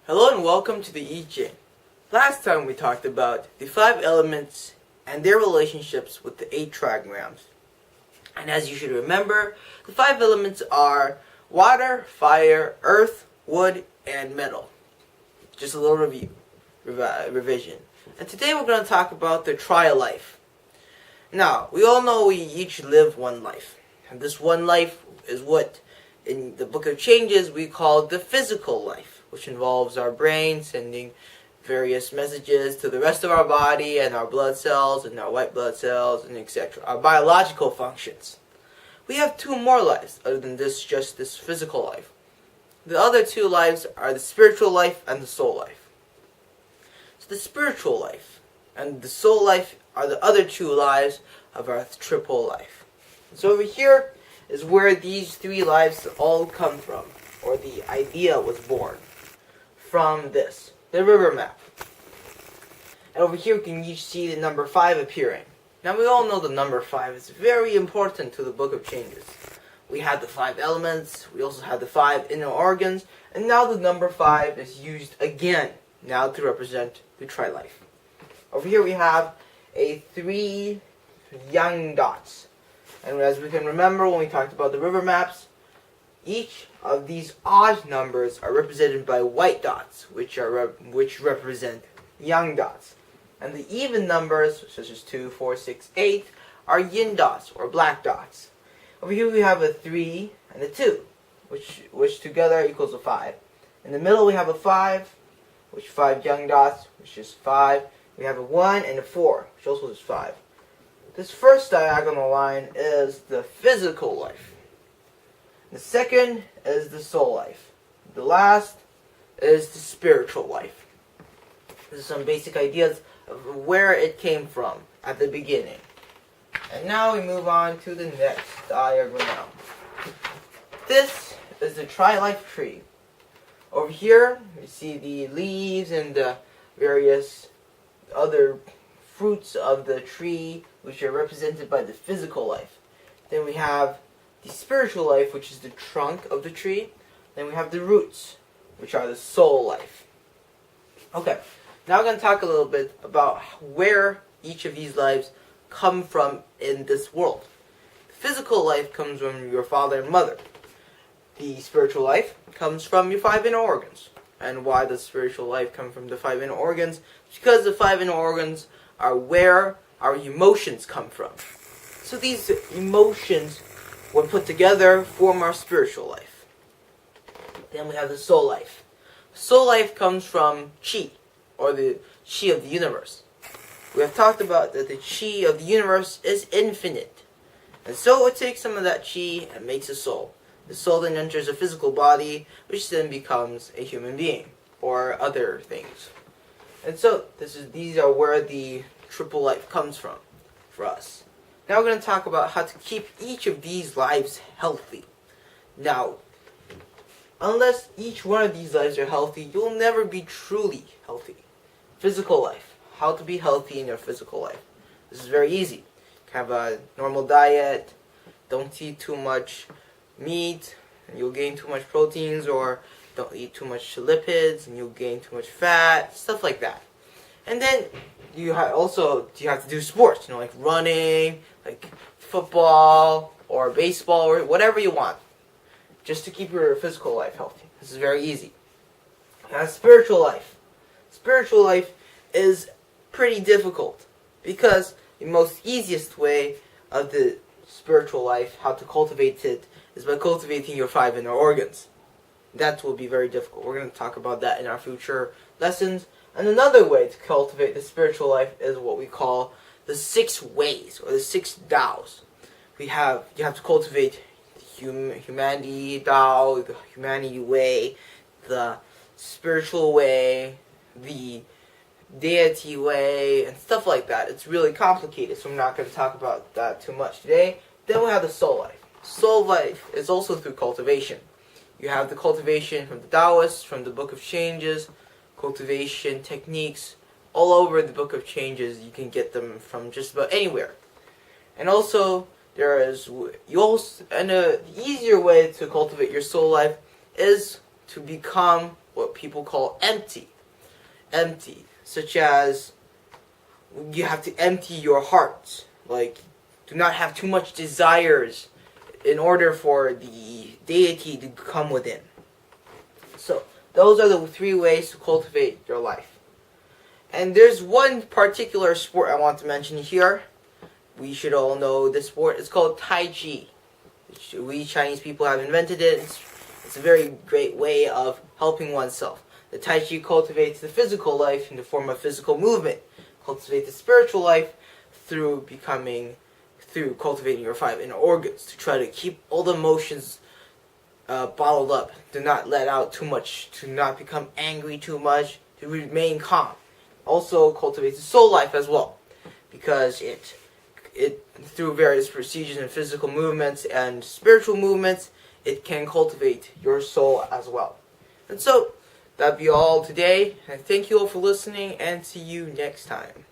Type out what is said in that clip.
Hello and welcome to the E014. Last time we talked about the 5 elements and their relationships with the 8 trigrams. And as you should remember, the 5 elements are water, fire, earth, wood, and metal. Just a little revision. And today we're going to talk about the tri-life. Now, we all know we each live one life. And this one life is what in the Book of Changes we call the physical life, which involves our brain sending various messages to the rest of our body and our blood cells and our white blood cells and etc. Our biological functions. We have 2 more lives other than just this physical life. The other 2 lives are the spiritual life and the soul life. So the spiritual life and the soul life are the other 2 lives of our triple life. So over here is where these 3 lives all come from, or the idea was born from this, the river map. And over here we can each see the number 5 appearing. Now we all know the number 5 is very important to the Book of Changes. We had the 5 elements, we also had the 5 inner organs, and now the number 5 is used again, now to represent the tri-life. Over here we have 3 young dots. And as we can remember when we talked about the river maps, each of these odd numbers are represented by white dots, which represent young dots. And the even numbers, such as 2, 4, 6, 8, are yin dots, or black dots. Over here we have a 3 and a 2, which together equals a 5. In the middle we have a 5, which 5 young dots, which is 5. We have a 1 and a 4, which also is 5. This first diagonal line is the physical life. The second is the soul life. The last is the spiritual life. This is some basic ideas of where it came from at the beginning. And now we move on to the next diagram. This is the tri-life tree. Over here we see the leaves and the various other fruits of the tree, which are represented by the physical life. Then we have the spiritual life, which is the trunk of the tree. Then we have the roots, which are the soul life. Okay, now we're going to talk a little bit about where each of these lives come from in this world. The physical life comes from your father and mother. The spiritual life comes from your 5 inner organs. And why does spiritual life come from the 5 inner organs? Because the 5 inner organs are where our emotions come from. So these emotions, when put together, form our spiritual life. Then we have the soul life. Soul life comes from chi, or the chi of the universe. We have talked about that the chi of the universe is infinite. And so it takes some of that chi and makes a soul. The soul then enters a physical body, which then becomes a human being, or other things. And so these are where the triple life comes from for us. Now we're going to talk about how to keep each of these lives healthy. Now, unless each one of these lives are healthy, you'll never be truly healthy. Physical life. How to be healthy in your physical life. This is very easy. Have a normal diet. Don't eat too much meat, and you'll gain too much proteins, or don't eat too much lipids, and you'll gain too much fat, stuff like that. And then you have to do sports, like running, like football, or baseball, or whatever you want, just to keep your physical life healthy. This is very easy. Now, spiritual life. Spiritual life is pretty difficult, because the most easiest way of the spiritual life, how to cultivate it, is by cultivating your 5 inner organs. That will be very difficult. We're going to talk about that in our future lessons. And another way to cultivate the spiritual life is what we call the 6 ways, or the 6 Taos. You have to cultivate the humanity Tao, the humanity way, the spiritual way, the deity way, and stuff like that. It's really complicated, so I'm not going to talk about that too much today. Then we have the soul life. Soul life is also through cultivation. You have the cultivation from the Taoists, from the Book of Changes, cultivation techniques all over the Book of Changes. You can get them from just about anywhere. And also, the easier way to cultivate your soul life is to become what people call empty. Empty, such as you have to empty your heart. Like, do not have too much desires in order for the deity to come within. So, those are the 3 ways to cultivate your life. And there's one particular sport I want to mention here. We should all know this sport. It's called Tai Chi. We Chinese people have invented it. It's a very great way of helping oneself. The Tai Chi cultivates the physical life in the form of physical movement. Cultivate the spiritual life through cultivating your 5 inner organs, to try to keep all the emotions bottled up, to not let out too much, to not become angry too much, to remain calm. Also cultivates the soul life as well, because it through various procedures and physical movements and spiritual movements, it can cultivate your soul as well. And so, that'd be all today, and thank you all for listening, and see you next time.